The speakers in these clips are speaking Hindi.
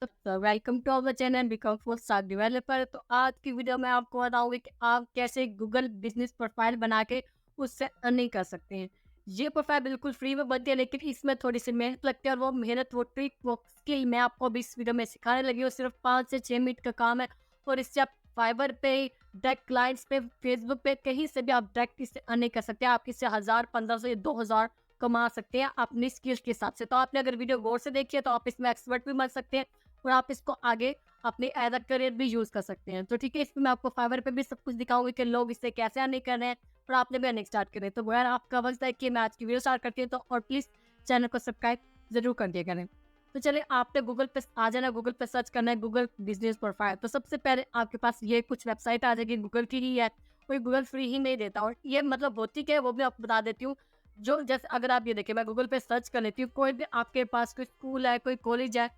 तो welcome to our channel become full stack developer. तो आज की वीडियो में आपको बताऊंगी कि आप कैसे गूगल बिजनेस प्रोफाइल बना के उससे अर्निंग कर सकते हैं। ये प्रोफाइल बिल्कुल फ्री में बनती है, लेकिन इसमें थोड़ी सी मेहनत लगती है और वो मेहनत, वो ट्रिक, वो स्किल मैं आपको अभी इस वीडियो में सिखाने लगी हूँ। सिर्फ 5 से 6 मिनट का काम है और इससे आप फाइबर पे, डायरेक्ट क्लाइंट्स पे, फेसबुक पे, कहीं से भी आप डायरेक्ट इससे अर्निंग कर सकते हैं। आप इससे 1000, 1500 या 2000 कमा सकते हैं अपनी स्किल्स के हिसाब से। तो आपने अगर वीडियो गौर से देखी है तो आप इसमें एक्सपर्ट भी बन सकते हैं और आप इसको आगे अपने एज अ करियर भी यूज कर सकते हैं। तो ठीक है, इसमें मैं आपको फाइवर पे भी सब कुछ दिखाऊंगी कि लोग इससे कैसे अर्निंग कर रहे हैं और आपने भी अर्निंग स्टार्ट करें। तो यार आपका वक्त है कि मैं आज की वीडियो स्टार्ट करती हूँ, तो और प्लीज चैनल को सब्सक्राइब जरूर कर दिया करें। तो चलिए, आपने गूगल पे आ जाना, गूगल पे सर्च करना है गूगल बिजनेस प्रोफाइल। तो सबसे पहले आपके पास ये कुछ वेबसाइट आ जाएगी, गूगल की ही है, कोई गूगल फ्री ही नहीं देता। और ये मतलब होती क्या है वो भी आपको बता देती हूँ। जो जैसे अगर आप ये देखिए, मैं गूगल पे सर्च कर लेती हूँ, कोई भी आपके पास कोई स्कूल है, कोई कॉलेज है।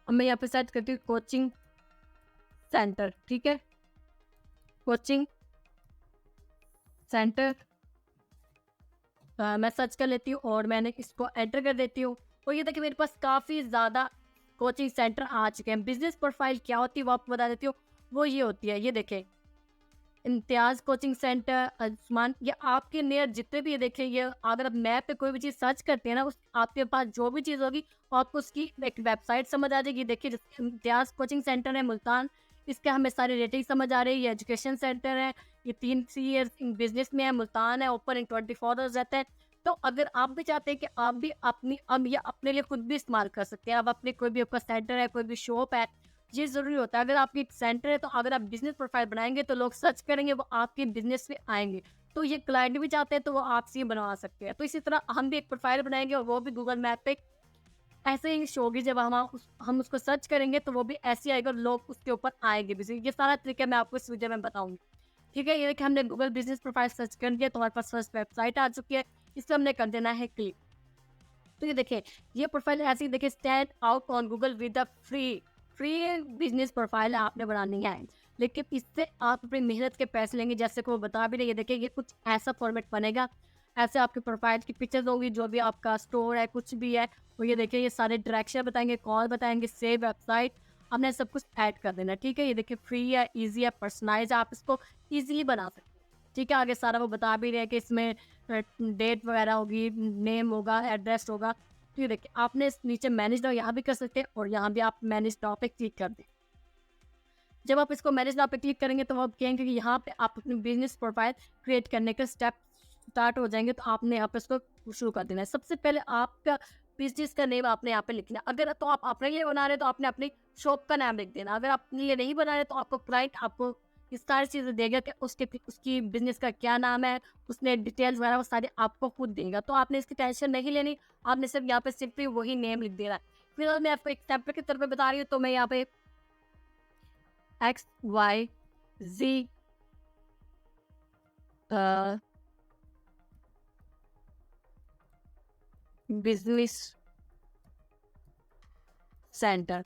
अब मैं यहाँ पे सर्च करती हूँ कोचिंग सेंटर, ठीक है, कोचिंग सेंटर। मैं सर्च कर लेती हूँ और मैंने इसको एंटर कर देती हूँ। और ये देखिए, मेरे पास काफ़ी ज़्यादा कोचिंग सेंटर आ चुके हैं। बिजनेस प्रोफाइल क्या होती है वो आपको बता देती हूँ। वो ये होती है, ये देखें, इम्तियाज़ कोचिंग सेंटर, आयुष्मान, ये आपके नियर जितने भी, ये देखें, ये अगर आप मैप पे कोई भी चीज़ सर्च करते हैं ना, उस आपके पास जो भी चीज़ होगी वो आपको उसकी एक वेबसाइट समझ आ जाएगी। देखिए, जैसे इम्तियाज़ कोचिंग सेंटर है मुल्तान, इसके हमें सारी रेटिंग समझ आ रही है। एजुकेशन सेंटर है, ये 3 ईयर्स बिजनेस में है, मुल्तान है, ओपन इन 24 आवर्स रहता है। तो अगर आप भी चाहते हैं कि आप भी अपनी अब या अपने लिए खुद भी इस्तेमाल कर सकते हैं, अब अपने कोई भी आपका सेंटर है, कोई भी शॉप है, ये ज़रूरी होता है। अगर आपकी एक सेंटर है तो अगर आप बिज़नेस प्रोफाइल बनाएँगे तो लोग सर्च करेंगे, वो आपके बिज़नेस में आएँगे। तो ये क्लाइंट भी चाहते हैं तो वो आपसे ही बनवा सकते हैं। तो इसी तरह हम भी एक प्रोफाइल बनाएँगे और वो भी गूगल मैप पे ऐसे ही शो होगी। जब हम उसको सर्च करेंगे तो वो भी ऐसे ही आएगा और लोग उसके ऊपर आएँगे भी। ये सारा तरीका मैं आपको इस वीडियो में बताऊँगी। ठीक है, ये देखिए, हमने गूगल बिज़नेस प्रोफाइल सर्च कर दिया तो हमारे पास फर्स्ट वेबसाइट आ चुकी है। इस पे हमने कर देना है क्लिक। तो ये देखिए, ये प्रोफाइल ऐसी देखिए, stand out on Google with the free business profile आपने बनानी है। लेकिन इससे आप अपनी मेहनत के पैसे लेंगे, जैसे कि वो बता भी रही है। देखिए, ये कुछ ऐसा फॉर्मेट बनेगा, ऐसे आपके प्रोफाइल की पिक्चर्स होंगी, जो भी आपका स्टोर है, कुछ भी है। तो ये देखिए, ये सारे डायरेक्शन बताएंगे, कॉल बताएंगे, सेव वेबसाइट, हमने सब कुछ ऐड कर देना। ठीक है, ये देखिए, फ्री है, ईजी है, पर्सनलाइज, आप इसको ईजिली बना सकते हैं। ठीक है, आगे सारा वो बता भी रहे हैं कि इसमें डेट वगैरह होगी, नेम होगा, एड्रेस होगा। तो ये देखिए, आपने इस नीचे मैनेज नाउ यहाँ भी कर सकते हैं और यहाँ भी आप मैनेज नाउ पे क्लिक कर दें। जब आप इसको मैनेज नाउ पे क्लिक करेंगे तो आप कहेंगे कि यहाँ पे आप अपनी बिजनेस प्रोफाइल क्रिएट करने के स्टेप स्टार्ट हो जाएंगे। तो आपने यहाँ पे इसको शुरू कर देना है। सबसे पहले आपका बिजनेस का नेम आपने यहाँ पे लिखना है। अगर तो आप अपने लिए बना रहे हैं तो आपने अपनी शॉप का नाम लिख देना। अगर आप अपने लिए नहीं बना रहे तो आपको क्लाइंट आपको ये सारी चीज़ें देगा कि उसकी बिजनेस का क्या नाम है, उसने डिटेल्स वगैरह वो सारे आपको खुद देगा। तो आपने इसकी टेंशन नहीं लेनी, आपने सिर्फ यहाँ पे सिंपली वही नेम लिख देना है। फिलहाल मैं आपको एग्जाम्पल के तौर पे बता रही हूँ, तो मैं यहाँ पे XYZ बिजनेस सेंटर।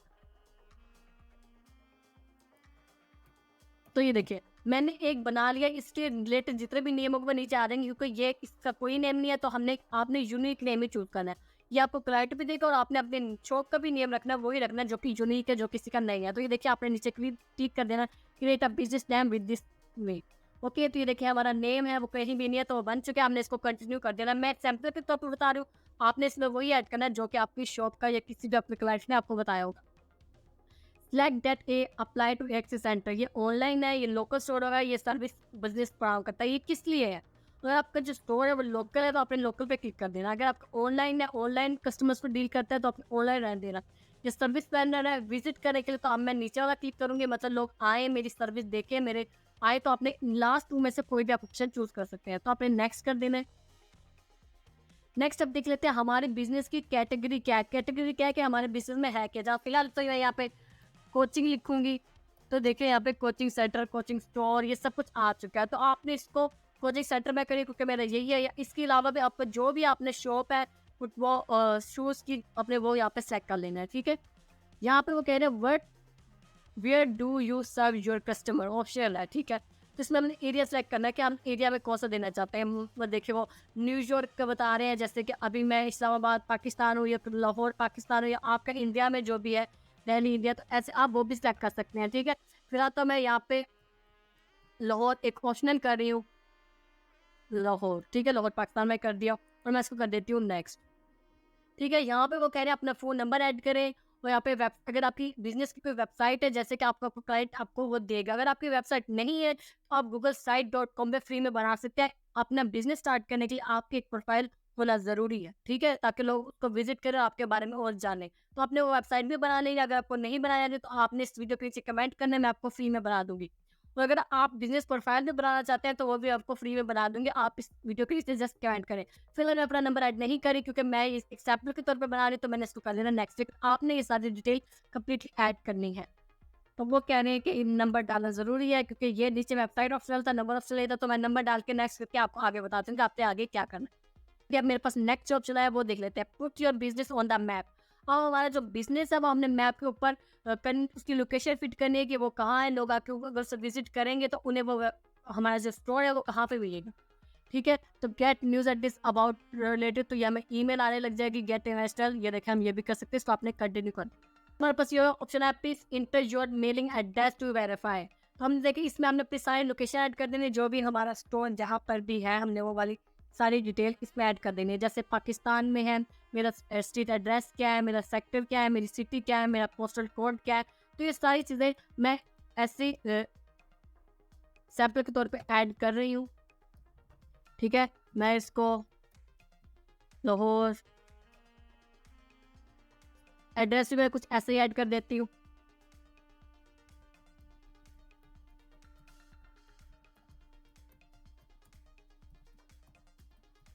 तो ये देखिए, मैंने एक बना लिया। इसके रिलेटेड जितने भी नेम होंगे वो नीचे आ जाएंगे, क्योंकि ये इसका कोई नेम नहीं है। तो आपने यूनिक नेम ही चूज करना है। ये आपको क्लाइंट भी देगा और आपने अपने शॉप का भी नेम रखना है, वही रखना है जो कि यूनिक है, जो किसी का नहीं है। तो ये देखिए, आपने नीचे क्लिक कर देना, create a business name with this way. Okay, तो ये देखिए, हमारा नेम है वो कहीं भी नहीं है, तो वो बन चुके हैं। हमने इसको कंटिन्यू कर देना। मैं सैंपल के तौर पर बता रही हूँ, आपने इसमें वही ऐड करना है जो कि आपकी शॉप का या किसी भी अपने क्लाइंट ने आपको बताया होगा। Select that a apply to access centre. ये ऑनलाइन है, ये लोकल स्टोर होगा, ये सर्विस बिजनेस फराहम करता है। ये किस लिए है? अगर आपका जो स्टोर है वो लोकल है तो आपने लोकल पे क्लिक कर देना। अगर आपका ऑनलाइन है, ऑनलाइन कस्टमर्स को डील करता है, तो आपने ऑनलाइन रहने देना। ये सर्विस प्लानर है, विजिट करने के लिए, तो अब मैं नीचे वाला क्लिक करूंगी, मतलब लोग आए, मेरी सर्विस देखें, मेरे आए। तो आपने लास्ट 2 में से कोई भी आप ऑप्शन चूज कर सकते हैं। तो आपने नेक्स्ट कर देना है। नेक्स्ट अब देख लेते हैं हमारे बिजनेस की कैटेगरी क्या है। कैटेगरी क्या है कि हमारे बिजनेस में है क्या। जहाँ फिलहाल तो मैं यहाँ पे कोचिंग लिखूंगी, तो देखिए यहाँ पे कोचिंग सेंटर, कोचिंग स्टोर, ये सब कुछ आ चुका है। तो आपने इसको कोचिंग सेंटर में करिए, क्योंकि मेरा यही है। या इसके अलावा भी आपका जो भी आपने शॉप है, वो शूज़ की, अपने वो यहाँ पे सेलेक्ट कर लेना है। ठीक है, यहाँ पे वो कह रहे हैं what where do you serve your customer, optional है। ठीक है, तो इसमें हमने एरिया सेलेक्ट करना है कि हम एरिया में कौन सा देना चाहते हैं। वो देखिए वो न्यूयॉर्क का बता रहे हैं, जैसे कि अभी मैं इस्लामाबाद पाकिस्तान हूँ या फिर लाहौर पाकिस्तान हूँ या आपका इंडिया में जो भी है दिल्ली इंडिया, तो ऐसे आप वो भी सिलेक्ट कर सकते हैं। ठीक है, फिलहाल तो मैं यहाँ पे लाहौर एक ऑप्शनल कर रही हूँ, लाहौर। ठीक है, लाहौर पाकिस्तान में कर दिया और मैं इसको कर देती हूँ नेक्स्ट। ठीक है, यहाँ पे वो कह रहे हैं अपना फ़ोन नंबर ऐड करें और यहाँ पे अगर आपकी बिज़नेस की कोई वेबसाइट है, जैसे कि आपका क्लाइंट आपको वो देगा। अगर आपकी वेबसाइट नहीं है तो आप googlesite.com पे फ्री में बना सकते हैं। अपना बिज़नेस स्टार्ट करने के लिए आपकी एक प्रोफाइल होना ज़रूरी है, ठीक है? ताकि लोग उसको विज़िट करें और आपके बारे में और जानें। तो आपने वो वेबसाइट भी बना ली है, अगर आपको नहीं बनाया है तो आपने इस वीडियो के नीचे कमेंट करना है, मैं आपको फ्री में बना दूँगी। और अगर आप बिज़नेस प्रोफाइल भी बनाना चाहते हैं तो वो भी आपको फ्री में बना दूँगी, आप इस वीडियो के नीचे जस्ट कमेंट करें। फिलहाल मैं अपना नंबर ऐड नहीं करी क्योंकि मैं इस एग्जाम्पल के तौर पे बना रही हूँ, तो मैंने इसको कर देना नेक्स्ट वीक। आपने ये सारी डिटेल कंप्लीटली ऐड करनी है। तो वो कह रहे हैं कि नंबर डालना ज़रूरी है क्योंकि ये नीचे वेबसाइट ऑप्शनल था, नंबर ऑप्शनल था, तो मैं नंबर डाल के नेक्स्ट करके आपको आगे बताती हूँ कि आपने आगे क्या करना है। कि अब मेरे पास नेक्स्ट जॉब चला है, वो देख लेते हैं। Put your business on the map. अब हमारा जो बिजनेस है वो हमने मैप के ऊपर उसकी लोकेशन फिट करनी है कि वो कहाँ है। लोग आके अगर से विजिट करेंगे तो उन्हें वो हमारा जो स्टोर है वो कहाँ पे मिलेगा। ठीक है, तो get news at this about related, तो या में ईमेल आने लग जाएगी गेट इन्वेस्टर। ये देखें हम ये भी कर सकते हैं, इसको आपने कंटिन्यू कर दिया। हमारे पास ये ऑप्शन है please enter your mailing address to verify. तो हम देखें इसमें हमने अपनी सारी लोकेशन ऐड कर देनी है, जो भी हमारा स्टोर जहाँ पर भी है हमने वो वाली सारी डिटेल इसमें ऐड कर देनी है। जैसे पाकिस्तान में है, मेरा स्ट्रीट एड्रेस क्या है, मेरा सेक्टर क्या है, मेरी सिटी क्या है, मेरा पोस्टल कोड क्या है। तो ये सारी चीज़ें मैं ऐसे सैम्पल के तौर पे ऐड कर रही हूँ। ठीक है, मैं इसको लाहौर एड्रेस भी मैं कुछ ऐसे ही ऐड कर देती हूँ।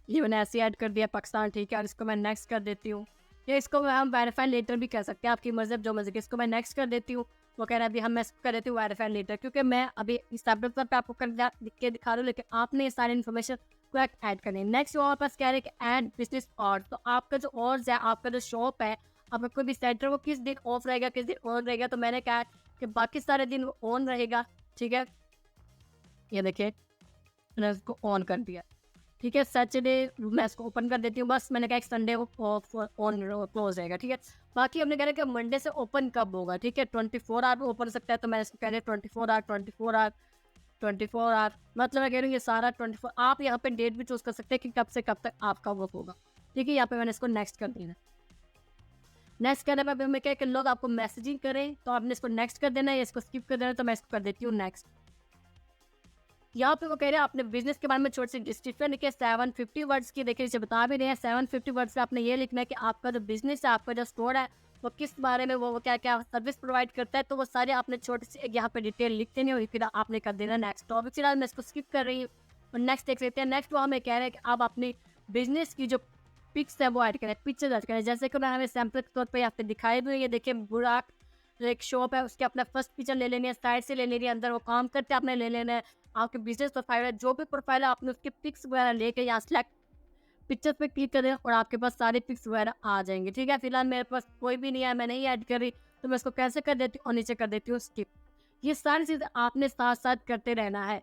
ये मैंने ऐसे ऐड कर दिया पाकिस्तान। ठीक है, और इसको मैं नेक्स्ट कर देती हूँ, या इसको हम वेरीफाई लेटर भी कह सकते हैं, आपकी मर्ज़ी जो मर्ज़ी। इसको मैं नेक्स्ट कर देती हूँ। वो कह रहा है अभी मैं इसको कर देती हूँ वेरीफाई लेटर, क्योंकि मैं अभी इस टैबलेट पर आपको कर लिख के दिखा रहा हूँ, लेकिन आपने ये सारी इन्फॉर्मेशन करेक्ट ऐड करनी है। नेक्स्ट हमारे पास कह रहे हैं कि ऐड बिजनेस और, तो आपका जो और है, आपका जो शॉप है, आपका कोई भी सेंटर वो किस दिन ऑफ रहेगा, किस दिन ऑन रहेगा। तो मैंने कहा कि बाकी सारे दिन वो ऑन रहेगा। ठीक है, ये देखिए मैंने उसको ऑन कर दिया। ठीक है, सैटरडे मैं इसको ओपन कर देती हूँ, बस मैंने कहा एक संडे को ऑफ ऑन क्लोज रहेगा। ठीक है, बाकी हमने कह रहा है कि मंडे से ओपन कब होगा। ठीक है, 24 आवर ओपन हो सकता है, तो मैं इसको कह रही हूँ 24 आवर 24 आवर 24 आवर, मतलब मैं कह रही हूँ ये सारा 24। आप यहाँ पे डेट भी चूज कर सकते हैं कि कब से कब तक आपका वर्क होगा। ठीक है, यहाँ पे मैंने इसको नेक्स्ट कर दिया। नेक्स्ट करने पर हमें क्या कि लोग आपको मैसेजिंग करें, तो आपने इसको नेक्स्ट कर देना है, इसको स्किप कर देना है, तो मैं इसको कर देती हूँ नेक्स्ट। यहाँ पे वो कह रहे हैं अपने बिजनेस के बारे में छोटी सी डिस्क्रिप्शन लिखिए 750 वर्ड्स की। देखिए इसे बता भी रहे हैं 750 वर्ड्स में आपने ये लिखना है कि आपका जो बिजनेस है, आपका जो स्टोर है, वो किस बारे में, वो क्या क्या सर्विस प्रोवाइड करता है। तो वो सारे आपने छोटी सी यहाँ पे डिटेल लिख देनी और फिर आपने कर देना नेक्स्ट। तो अभी फिलहाल मैं इसको स्किप कर रही हूँ और नेक्स्ट देख लेते हैं। नेक्स्ट वो हमें कह रहे हैं कि आप अपनी बिजनेस की जो पिक्स है वो ऐड करें, पिक्चर ऐड करें। जैसे कि मैं हमें सैम्पल के तौर पर यहाँ पे दिखाई दूँ, ये देखिए बुराक जो एक शॉप है उसके अपना फर्स्ट पिक्चर ले लेनी है, साइड से ले लेनी है, अंदर वो काम करते हैं आपने ले लेना है। आपके बिजनेस प्रोफाइल है, जो भी प्रोफाइल है आपने उसके पिक्स वगैरह लेके यहाँ सेलेक्ट पिक्चर्स पे क्लिक करें और आपके पास सारे पिक्स वगैरह आ जाएंगे। ठीक है, फिलहाल मेरे पास कोई भी नहीं है, मैं नहीं ऐड कर रही, तो मैं इसको कैसे कर देती हूँ और नीचे कर देती हूँ स्किप। ये सारी चीज़ें आपने साथ साथ करते रहना है।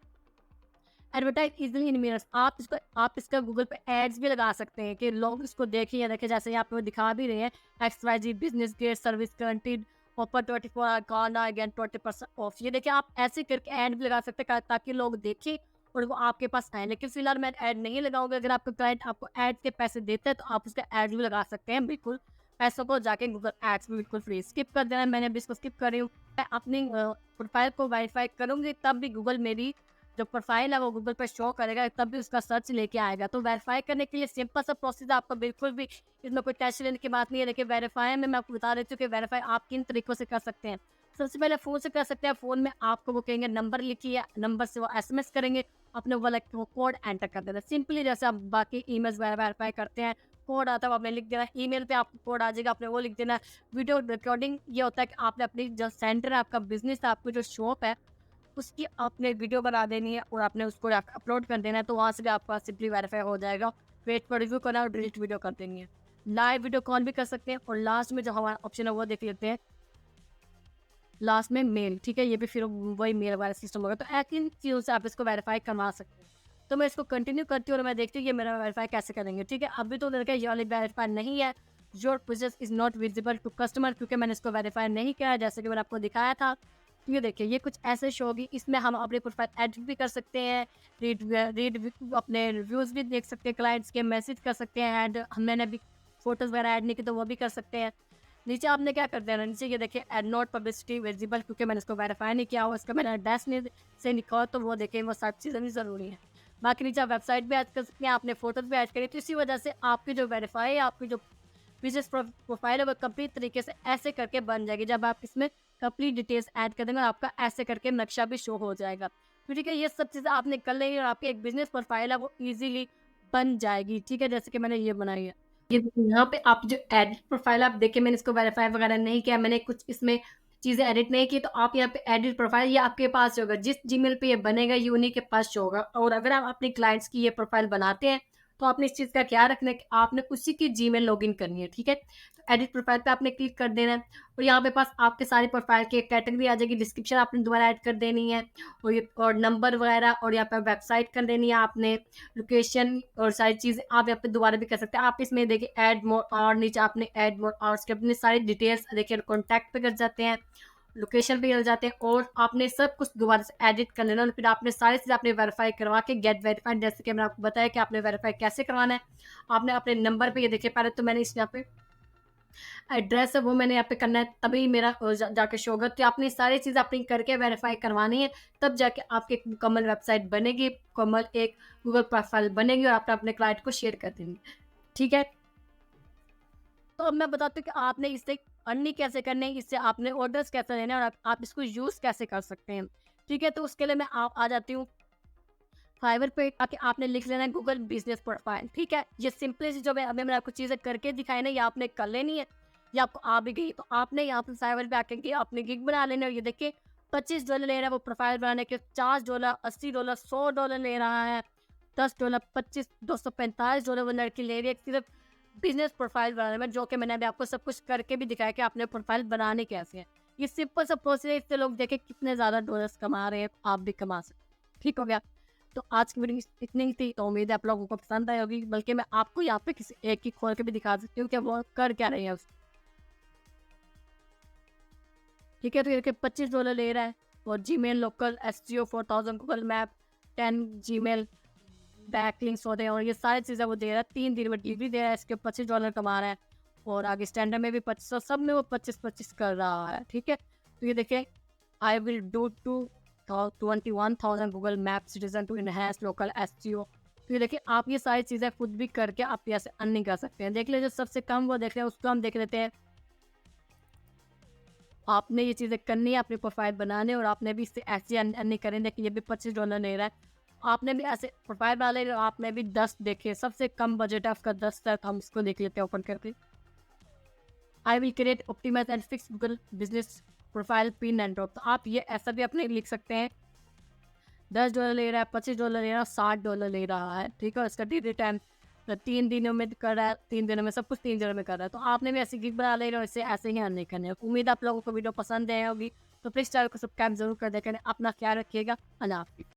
एडवर्टाइज इजिली इन मिनट्स, आप इसका गूगल पे एड्स भी लगा सकते हैं कि लोग इसको देखें या देखें। जैसे यहाँ पे दिखा भी रहे हैं XYZ business get service guaranteed offer 24 hour corner again 20% off. ये देखिए आप ऐसे करके ऐड भी लगा सकते हैं ताकि लोग देखें और वो आपके पास आए। लेकिन फिलहाल मैं ऐड नहीं लगाऊंगा। अगर आपका क्लाइंट आपको ऐड के पैसे देता है तो आप उसका ऐड भी लगा सकते हैं, बिल्कुल पैसों को जाके गूगल एड्स में बिल्कुल फ्री। स्किप कर देना है, मैंने अभी इसको स्किप कर रही हूँ। मैं अपनी प्रोफाइल को वेरीफाई करूँगी तब भी गूगल मेरी जो प्रोफाइल है वो गूगल पर शो करेगा, तब भी उसका सर्च लेके आएगा। तो वेरीफाई करने के लिए सिंपल सा प्रोसेस है, आपका बिल्कुल भी इसमें कोई टेंशन लेने की बात नहीं है। लेकिन वेरीफाई में मैं आपको बता देती हूँ कि वेरीफाई आप किन तरीकों से कर सकते हैं। सबसे पहले फ़ोन से कर सकते हैं। फ़ोन में आपको वो कहेंगे नंबर लिखिए, नंबर से वो SMS करेंगे, अपने वाला कोड एंटर कर देना सिंपली। जैसे आप बाकी ईमेल्स वेरीफाई करते हैं, कोड आता है वो आपने लिख देना, ईमेल पे आपको कोड आ जाएगा, आपने वो लिख देना। वीडियो रिकॉर्डिंग ये होता है कि आपने अपनी जो सेंटर है, आपका बिजनेस है, आपकी जो शॉप है, उसकी आपने वीडियो बना देनी है और आपने उसको अपलोड कर देना है। तो वहाँ से भी आपका सिंपली वेरीफाई हो जाएगा। वेट पर रिव्यू करना और डिलीट वीडियो कर देंगे। लाइव वीडियो कॉल भी कर सकते हैं। और लास्ट में जो हमारा ऑप्शन है वो देख लेते हैं, लास्ट में मेल, ठीक है, ये भी फिर वही मेल वाला सिस्टम होगा। तो ऐसी चीज़ों से आप इसको वेरीफाई करवा सकते हैं। तो मैं इसको कंटिन्यू करती हूँ और मैं देखती हूँ ये मेरा वेरीफाई कैसे करेंगे, ठीक है। अभी तो लड़का ये वाली वेरीफाई नहीं है, your business is not visible to customer, क्योंकि मैंने इसको वेरीफाई नहीं किया है, जैसे कि मैंने आपको दिखाया था। तो ये देखिए, ये कुछ ऐसे शो होगी, इसमें हम अपनी प्रोफाइल एडिट भी कर सकते हैं, अपने रिव्यूज़ भी देख सकते हैं, क्लाइंट्स के मैसेज कर सकते हैं, एंड मैंने अभी फ़ोटोज़ वगैरह ऐड नहीं की तो वो भी कर सकते हैं। नीचे आपने क्या कर देना, नीचे ये देखिए एड नॉट पब्लिसिटी विजिबल, क्योंकि मैंने इसको वेरीफाई नहीं किया हुआ, इसका मैंने एड्रेस नहीं से निकाला, तो वो देखिए वो सब चीज़ें भी ज़रूरी है। बाकी नीचे आप वेबसाइट भी ऐड कर सकते हैं, आपने फ़ोटोज़ भी ऐड करी, तो इसी वजह से आपकी जो वेरीफाई है, आपकी जो बिजनेस प्रोफाइल है, वो कंप्लीट तरीके से ऐसे करके बन जाएगी। जब आप इसमें कंप्लीट डिटेल्स ऐड कर देंगे, आपका ऐसे करके नक्शा भी शो हो जाएगा। तो ठीक है, ये सब चीज़ें आपने कर लेंगे और आपकी एक बिजनेस प्रोफाइल है वो ईजिली बन जाएगी, ठीक है, जैसे कि मैंने ये बनाई है। ये देखिए, यहाँ पे आप जो एडिट प्रोफाइल आप देखिए, मैंने इसको वेरीफाई वगैरह नहीं किया, मैंने कुछ इसमें चीज़ें एडिट नहीं की, तो आप यहाँ पे एडिट प्रोफाइल ये आपके पास होगा, जिस जीमेल पे ये बनेगा ये उन्हीं के पास शो होगा। और अगर आप अपने क्लाइंट्स की ये प्रोफाइल बनाते हैं, तो आपने इस चीज़ का ख्याल रखना है कि आपने उसी की जीमेल लॉगिन करनी है, ठीक है। तो एडिट प्रोफाइल पे आपने क्लिक कर देना है और यहाँ पे पास आपके सारे प्रोफाइल की एक कैटेगरी आ जाएगी, डिस्क्रिप्शन आपने दोबारा ऐड कर देनी है, और नंबर वगैरह, और यहाँ पे वेबसाइट कर देनी है आपने, लोकेशन और सारी चीज़ें आप यहाँ पे दोबारा भी कर सकते हैं। आप इसमें देखिए ऐड मोर, और नीचे आपने ऐड मोर और उसके अपनी सारी डिटेल्स देखिए, कॉन्टैक्ट पे कर जाते हैं, लोकेशन पे चल जाते हैं, और आपने सब कुछ दोबारा से एडिट कर लेना और फिर आपने सारी चीज़ आपने वेरीफाई करवा के गेट वेरीफाइड, जैसे कि मैंने आपको बताया कि आपने वेरीफाई कैसे करवाना है। आपने अपने नंबर पे ये देखिए, पहले तो मैंने इस यहाँ पे एड्रेस है वो मैंने यहाँ पे करना है, तभी मेरा जाके शो होगा। तो आपने सारी चीज़ अपनी करके वेरीफाई करवानी है, तब जाके आपकी एक मुकम्मल वेबसाइट बनेगी, मुकम्मल एक गूगल प्रोफाइल बनेगी और आप अपने क्लाइंट को शेयर कर देंगे, ठीक है। तो अब मैं बताती हूँ कि आपने इससे अर्निंग कैसे करनी है, इससे आपने ऑर्डर्स कैसे लेने हैं और आप इसको यूज़ कैसे कर सकते हैं, ठीक है। तो उसके लिए मैं आप आ जाती हूँ फाइवर पे आके, आपने लिख लेना है गूगल बिजनेस प्रोफाइल, ठीक है। ये सिंपली सी जो मैंने आपको चीज़ें करके दिखाई ना, ये आपने कर लेनी है, ये आपको आ भी गई, तो आपने यहाँ पे फाइवर पे आके के अपने गिग बना लेना। और ये देखिए $25 ले रहा है वो प्रोफाइल बनाने के, $40, $80, $100 ले रहा है, $10, 25, $245 वो लड़की ले रही है सिर्फ बिजनेस प्रोफाइल बनाने में, जो कि मैंने अभी आपको सब कुछ करके भी दिखाया कि आपने प्रोफाइल बनाने कैसे है। ये सिंपल सा प्रोसेस है, इससे लोग देखे कितने ज़्यादा डॉलर्स कमा रहे हैं, आप भी कमा सकते हैं, ठीक हो गया। तो आज की वीडियो इतनी ही थी, तो उम्मीद है आप लोगों को पसंद आई होगी, बल्कि मैं आपको यहाँ पे किसी एक की खोल के भी दिखा सकती हूँ कि वो कर क्या रही है ठीक है। तो ये देखिए $25 ले रहा है, और Gmail local SEO 4000 Google map 10 Gmail backlinks होते हैं, और ये सारी चीज़ें वो दे रहा है, 3 दिन में डिलीवरी दे रहा है, इसके $25 कमा रहा है, और आगे स्टैंडर्ड में भी 25, सब में वो 25-25 कर रहा है, ठीक है। तो ये देखिए, I will do to 21,000 Google map citizen to enhance local SEO। तो ये देखिए, आप ये सारी चीज़ें खुद भी करके आप ऐसे अर्निंग कर सकते हैं। देख लीजिए, सबसे कम वो देख रहे हैं, उसको हम देख लेते हैं। आपने ये चीज़ें करनी है, अपनी प्रोफाइल बनाने, और आपने भी इससे ऐसी अर्निंग करनी है कि ये भी $25 ले रहा है। आपने भी ऐसे प्रोफाइल बना ले, आपने भी 10 देखे, सबसे कम बजट है आपका 10 तक, हम इसको देख लेते हैं ओपन करके। I will create optimize and fix Google business profile pin and drop. तो आप ये ऐसा भी अपने लिख सकते हैं, $10 ले रहा है, $25 ले रहा है, $60 ले रहा है, ठीक है। इसका डिलीवरी टाइम 3 दिनों में कर रहा है, 3 दिनों में सब कुछ 3 दिनों में कर रहा है। तो आपने भी ऐसी गिग बना ले और इससे ऐसे ही अर्निंग करनी है। उम्मीद है आप लोगों को वीडियो पसंद आई होगी, तो प्लीज़ चैनल को सब्सक्राइब जरूर कर दें। अपना ख्याल रखिएगा। अल्लाह हाफ़िज़।